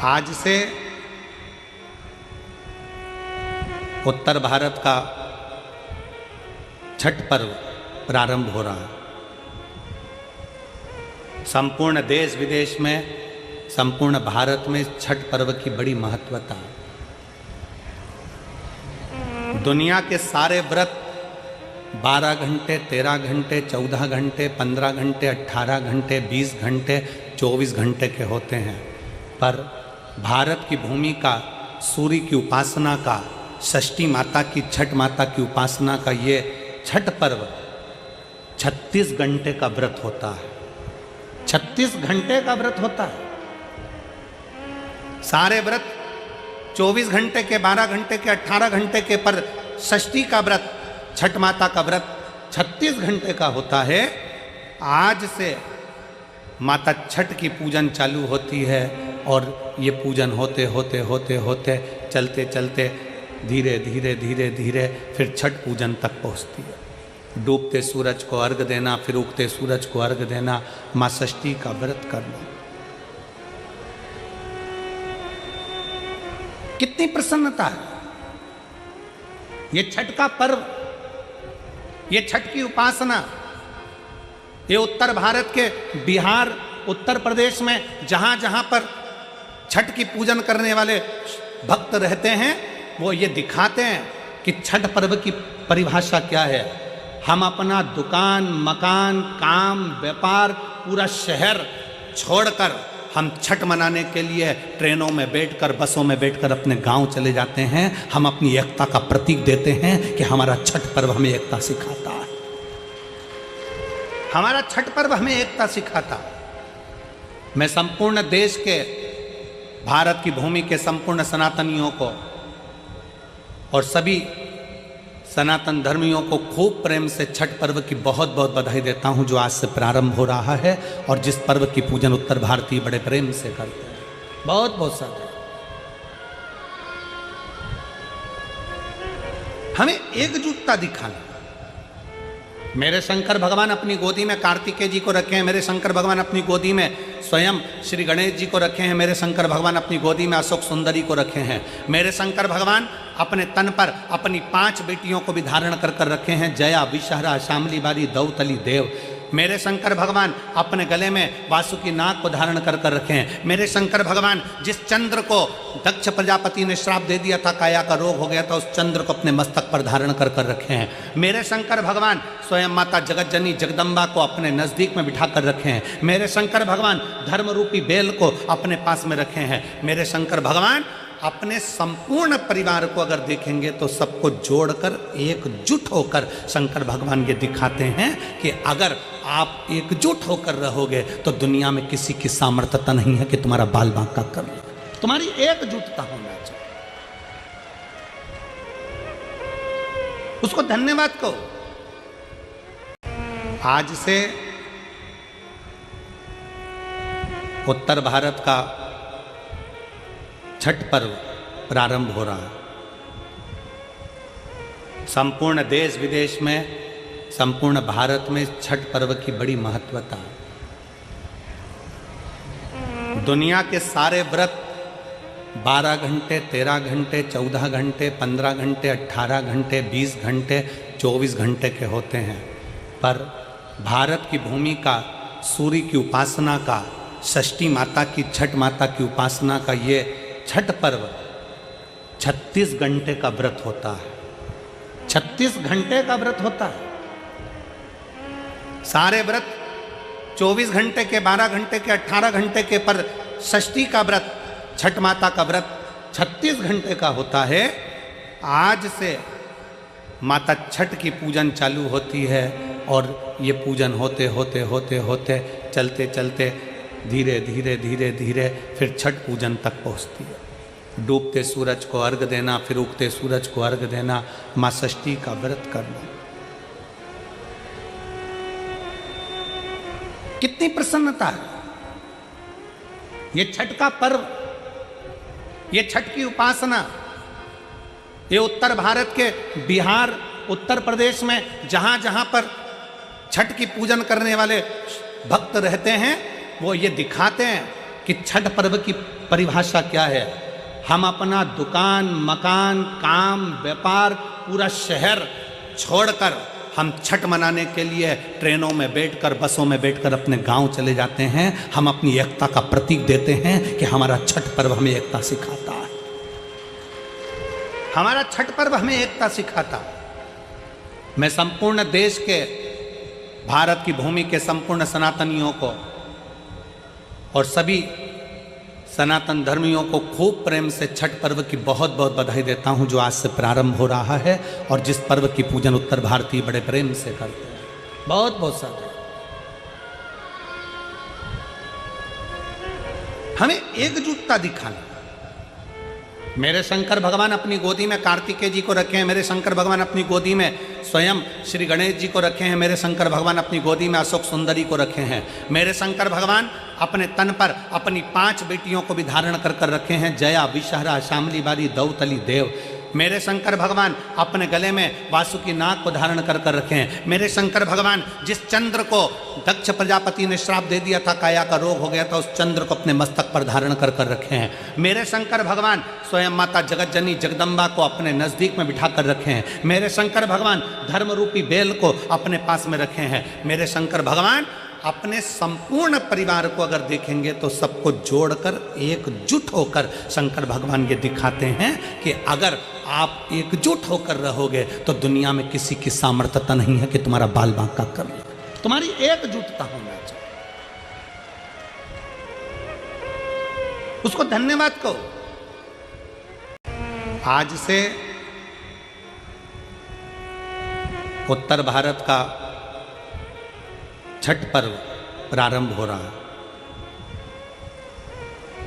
आज से उत्तर भारत का छठ पर्व प्रारंभ हो रहा है। संपूर्ण देश विदेश में, संपूर्ण भारत में छठ पर्व की बड़ी महत्वता है। दुनिया के सारे व्रत 12 घंटे, 13 घंटे, 14 घंटे, 15 घंटे, 18 घंटे, 20 घंटे, 24 घंटे के होते हैं, पर भारत की भूमि का, सूर्य की उपासना का, षष्ठी माता की, छठ माता की उपासना का ये छठ पर्व 36 घंटे का व्रत होता है। 36 घंटे का व्रत होता है। सारे व्रत 24 घंटे के, 12 घंटे के, 18 घंटे के, पर षष्ठी का व्रत, छठ माता का व्रत 36 घंटे का होता है। आज से माता छठ की पूजन चालू होती है और ये पूजन होते होते होते होते चलते चलते धीरे धीरे धीरे धीरे फिर छठ पूजन तक पहुंचती है। डूबते सूरज को अर्घ देना, फिर उगते सूरज को अर्घ देना, माँ षष्ठी का व्रत करना। कितनी प्रसन्नता है। ये छठ का पर्व, ये छठ की उपासना, ये उत्तर भारत के बिहार, उत्तर प्रदेश में जहां जहां पर छठ की पूजन करने वाले भक्त रहते हैं, वो ये दिखाते हैं कि छठ पर्व की परिभाषा क्या है। हम अपना दुकान, मकान, काम, व्यापार, पूरा शहर छोड़कर हम छठ मनाने के लिए ट्रेनों में बैठकर, बसों में बैठकर अपने गांव चले जाते हैं। हम अपनी एकता का प्रतीक देते हैं कि हमारा छठ पर्व हमें एकता सिखाता है। हमारा छठ पर्व हमें एकता सिखाता है। मैं संपूर्ण देश के, भारत की भूमि के संपूर्ण सनातनियों को और सभी सनातन धर्मियों को खूब प्रेम से छठ पर्व की बहुत बहुत बधाई देता हूं, जो आज से प्रारंभ हो रहा है और जिस पर्व की पूजन उत्तर भारतीय बड़े प्रेम से करते हैं। बहुत बहुत सारे हमें एकजुटता दिखाना। मेरे शंकर भगवान अपनी गोदी में कार्तिकेय जी को रखे हैं, मेरे शंकर भगवान अपनी गोदी में स्वयं श्री गणेश जी को रखे हैं, मेरे शंकर भगवान अपनी गोदी में अशोक सुंदरी को रखे हैं, मेरे शंकर भगवान अपने तन पर अपनी 5 बेटियों को भी धारण कर कर रखे हैं, जया, विषहरा, शामली बारी, दौतली, देव। मेरे शंकर भगवान अपने गले में वासुकी नाग को धारण कर कर रखे हैं। मेरे शंकर भगवान जिस चंद्र को दक्ष प्रजापति ने श्राप दे दिया था, काया का रोग हो गया था, उस चंद्र को अपने मस्तक पर धारण कर कर रखे हैं। मेरे शंकर भगवान स्वयं माता जगतजनी जगदम्बा को अपने नजदीक में बिठा कर रखे हैं। मेरे शंकर भगवान धर्म रूपी बेल को अपने पास में रखे हैं। मेरे शंकर भगवान अपने संपूर्ण परिवार को अगर देखेंगे तो सबको जोड़कर एकजुट होकर शंकर भगवान ये दिखाते हैं कि अगर आप एकजुट होकर रहोगे तो दुनिया में किसी की सामर्थ्यता नहीं है कि तुम्हारा बाल बांका कर ले। तुम्हारी एकजुटता होना चाहिए। उसको धन्यवाद कहो। आज से उत्तर भारत का छठ पर्व प्रारंभ हो रहा है। संपूर्ण देश विदेश में, संपूर्ण भारत में छठ पर्व की बड़ी महत्वता है। दुनिया के सारे व्रत 12 घंटे, 13 घंटे, 14 घंटे, 15 घंटे, 18 घंटे, 20 घंटे, 24 घंटे के होते हैं, पर भारत की भूमि का, सूर्य की उपासना का, षष्ठी माता की, छठ माता की उपासना का ये छठ पर्व 36 घंटे का व्रत होता है। 36 घंटे का व्रत होता है। सारे व्रत 24 घंटे के, 12 घंटे के, 18 घंटे के, पर षष्ठी का व्रत, छठ माता का व्रत 36 घंटे का होता है। आज से माता छठ की पूजन चालू होती है और ये पूजन होते होते होते होते चलते चलते धीरे धीरे धीरे धीरे फिर छठ पूजन तक पहुंचती है। डूबते सूरज को अर्घ देना, फिर उगते सूरज को अर्घ देना, माँ षष्ठी का व्रत करना। कितनी प्रसन्नता है। ये छठ का पर्व, ये छठ की उपासना, ये उत्तर भारत के बिहार, उत्तर प्रदेश में जहां जहां पर छठ की पूजन करने वाले भक्त रहते हैं, वो ये दिखाते हैं कि कि छठ पर्व की परिभाषा क्या है। हम अपना दुकान, मकान, काम, व्यापार, पूरा शहर छोड़कर हम छठ मनाने के लिए ट्रेनों में बैठकर, बसों में बैठकर अपने गांव चले जाते हैं। हम अपनी एकता का प्रतीक देते हैं कि हमारा छठ पर्व हमें एकता सिखाता है। हमारा छठ पर्व हमें एकता सिखाता है। मैं संपूर्ण देश के, भारत की भूमि के संपूर्ण सनातनियों को और सभी सनातन धर्मियों को खूब प्रेम से छठ पर्व की बहुत बहुत बधाई देता हूं, जो आज से प्रारंभ हो रहा है और जिस पर्व की पूजन उत्तर भारतीय बड़े प्रेम से करते हैं। बहुत बहुत सारे हमें एकजुटता दिखाना। मेरे शंकर भगवान अपनी गोदी में कार्तिकेय जी को रखे हैं, मेरे शंकर भगवान अपनी गोदी में स्वयं श्री गणेश जी को रखे हैं, मेरे शंकर भगवान अपनी गोदी में अशोक सुंदरी को रखे हैं। मेरे शंकर भगवान अपने तन पर अपनी 5 बेटियों को भी धारण कर कर रखे हैं, जया, विषहरा, शामली बारी, दौतली, देव। मेरे शंकर भगवान अपने गले में वासुकी नाग को धारण कर कर रखे हैं। मेरे शंकर भगवान जिस चंद्र को दक्ष प्रजापति ने श्राप दे दिया था, काया का रोग हो गया था, उस चंद्र को अपने मस्तक पर धारण कर कर रखे हैं। मेरे शंकर भगवान स्वयं माता जगतजननी जगदम्बा को अपने नजदीक में बिठा कर रखे हैं। मेरे शंकर भगवान धर्म रूपी बेल को अपने पास में रखे हैं। मेरे शंकर भगवान अपने संपूर्ण परिवार को अगर देखेंगे तो सबको जोड़कर एकजुट होकर शंकर भगवान ये दिखाते हैं कि अगर आप एकजुट होकर रहोगे तो दुनिया में किसी की सामर्थ्यता नहीं है कि तुम्हारा बाल बांका कर ले। तुम्हारी एकजुटता होना चाहिए। उसको धन्यवाद कहो। आज से उत्तर भारत का छठ पर्व प्रारंभ हो रहा है।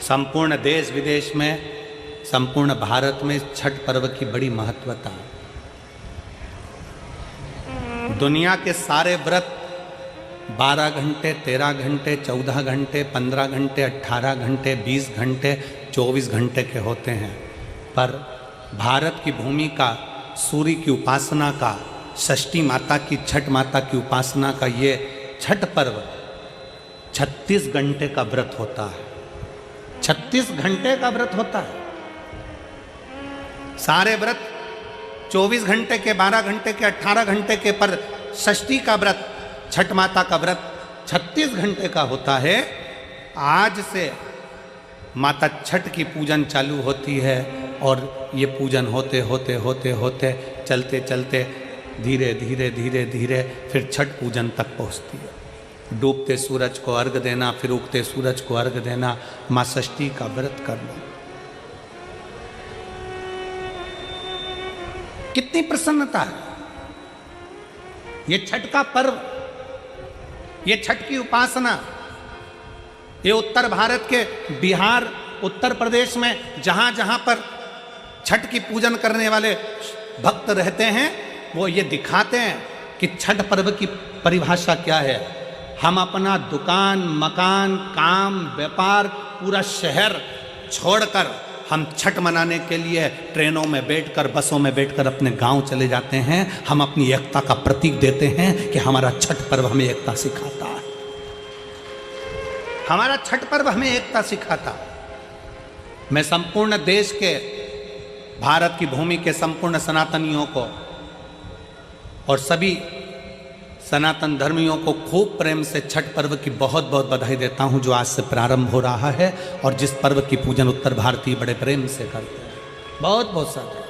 संपूर्ण देश विदेश में, संपूर्ण भारत में छठ पर्व की बड़ी महत्वता है। दुनिया के सारे व्रत 12 घंटे, 13 घंटे, 14 घंटे, 15 घंटे, 18 घंटे, 20 घंटे, 24 घंटे के होते हैं, पर भारत की भूमि का, सूर्य की उपासना का, षष्ठी माता की, छठ माता की उपासना का ये छठ पर्व 36 घंटे का व्रत होता है। 36 घंटे का व्रत होता है। सारे व्रत 24 घंटे के, 12 घंटे के, 18 घंटे के, पर षष्ठी का व्रत, छठ माता का व्रत 36 घंटे का होता है। आज से माता छठ की पूजन चालू होती है और ये पूजन होते होते होते होते चलते चलते धीरे धीरे धीरे धीरे फिर छठ पूजन तक पहुंचती है। डूबते सूरज को अर्घ देना, फिर उगते सूरज को अर्घ देना, मां षष्ठी का व्रत करना। कितनी प्रसन्नता है। ये छठ का पर्व, ये छठ की उपासना, ये उत्तर भारत के बिहार, उत्तर प्रदेश में जहां जहां पर छठ की पूजन करने वाले भक्त रहते हैं, वो ये दिखाते हैं कि छठ पर्व की परिभाषा क्या है। हम अपना दुकान, मकान, काम, व्यापार, पूरा शहर छोड़कर हम छठ मनाने के लिए ट्रेनों में बैठकर, बसों में बैठकर अपने गांव चले जाते हैं। हम अपनी एकता का प्रतीक देते हैं कि हमारा छठ पर्व हमें एकता सिखाता है। हमारा छठ पर्व हमें एकता सिखाता है। मैं संपूर्ण देश के, भारत की भूमि के संपूर्ण सनातनियों को और सभी सनातन धर्मियों को खूब प्रेम से छठ पर्व की बहुत बहुत बधाई देता हूं, जो आज से प्रारंभ हो रहा है और जिस पर्व की पूजन उत्तर भारतीय बड़े प्रेम से करते हैं। बहुत बहुत सारे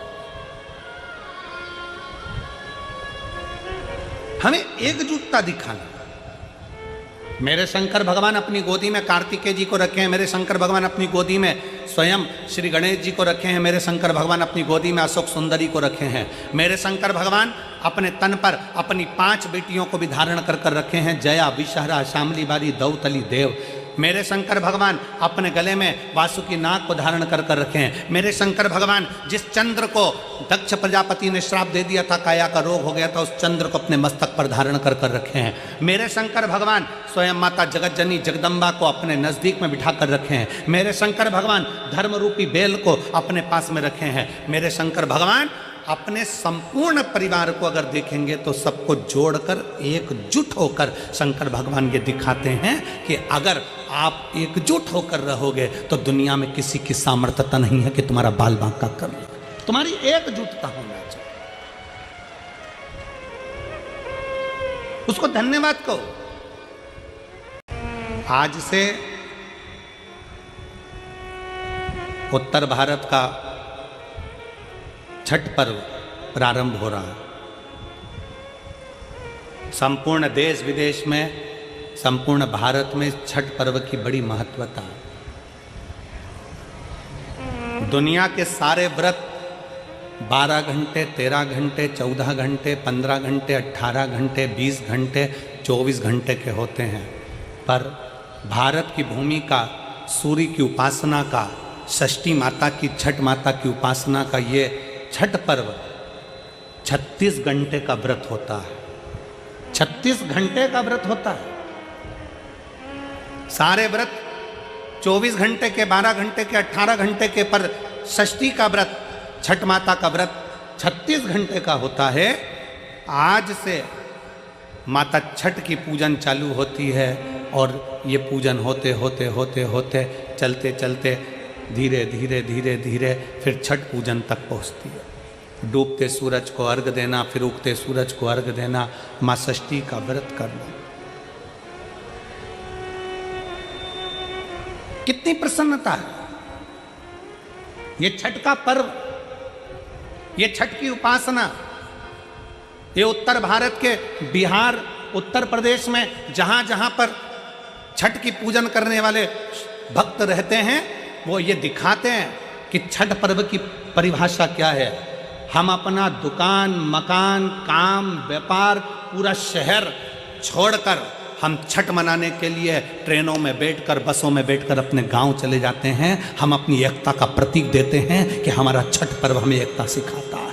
हमें एकजुटता दिखाना। मेरे शंकर भगवान अपनी गोदी में कार्तिकेय जी को रखे हैं, मेरे शंकर भगवान अपनी गोदी में स्वयं श्री गणेश जी को रखे हैं, मेरे शंकर भगवान अपनी गोदी में अशोक सुंदरी को रखे हैं। मेरे शंकर भगवान अपने तन पर अपनी 5 बेटियों को भी धारण कर कर रखे हैं, जया, विषहरा, शामली बारी, दौतली, देव। मेरे शंकर भगवान अपने गले में वासुकी नाग को धारण कर कर रखे हैं। मेरे शंकर भगवान जिस चंद्र को दक्ष प्रजापति ने श्राप दे दिया था, काया का रोग हो गया था, उस चंद्र को अपने मस्तक पर धारण कर कर रखे हैं। मेरे शंकर भगवान स्वयं माता जगतजननी जगदम्बा को अपने नजदीक में बिठा कर रखे हैं। मेरे शंकर भगवान धर्म रूपी बेल को अपने पास में रखे हैं। मेरे शंकर भगवान अपने संपूर्ण परिवार को अगर देखेंगे तो सबको जोड़कर एकजुट होकर शंकर भगवान ये दिखाते हैं कि अगर आप एकजुट होकर रहोगे तो दुनिया में किसी की सामर्थ्यता नहीं है कि तुम्हारा बाल बांका कर ले। तुम्हारी एकजुटता होना चाहिए। उसको धन्यवाद कहो। आज से उत्तर भारत का छठ पर्व प्रारंभ हो रहा है। संपूर्ण देश विदेश में, संपूर्ण भारत में छठ पर्व की बड़ी महत्वता है। दुनिया के सारे व्रत 12 घंटे, 13 घंटे, 14 घंटे, 15 घंटे, 18 घंटे, 20 घंटे, 24 घंटे के होते हैं, पर भारत की भूमि का, सूर्य की उपासना का, षष्ठी माता की, छठ माता की उपासना का ये छठ पर्व 36 घंटे का व्रत होता है। 36 घंटे का व्रत होता है। सारे व्रत 24 घंटे के, 12 घंटे के, 18 घंटे के, पर षष्ठी का व्रत, छठ माता का व्रत 36 घंटे का होता है। आज से माता छठ की पूजन चालू होती है और ये पूजन होते होते होते होते चलते चलते धीरे धीरे धीरे धीरे फिर छठ पूजन तक पहुंचती है। डूबते सूरज को अर्घ देना, फिर उगते सूरज को अर्घ देना, माँ षष्ठी का व्रत करना। कितनी प्रसन्नता है। ये छठ का पर्व, ये छठ की उपासना, ये उत्तर भारत के बिहार, उत्तर प्रदेश में जहां जहां पर छठ की पूजन करने वाले भक्त रहते हैं, वो ये दिखाते हैं कि छठ पर्व की परिभाषा क्या है। हम अपना दुकान, मकान, काम, व्यापार, पूरा शहर छोड़कर हम छठ मनाने के लिए ट्रेनों में बैठकर, बसों में बैठकर अपने गांव चले जाते हैं। हम अपनी एकता का प्रतीक देते हैं कि हमारा छठ पर्व हमें एकता सिखाता है।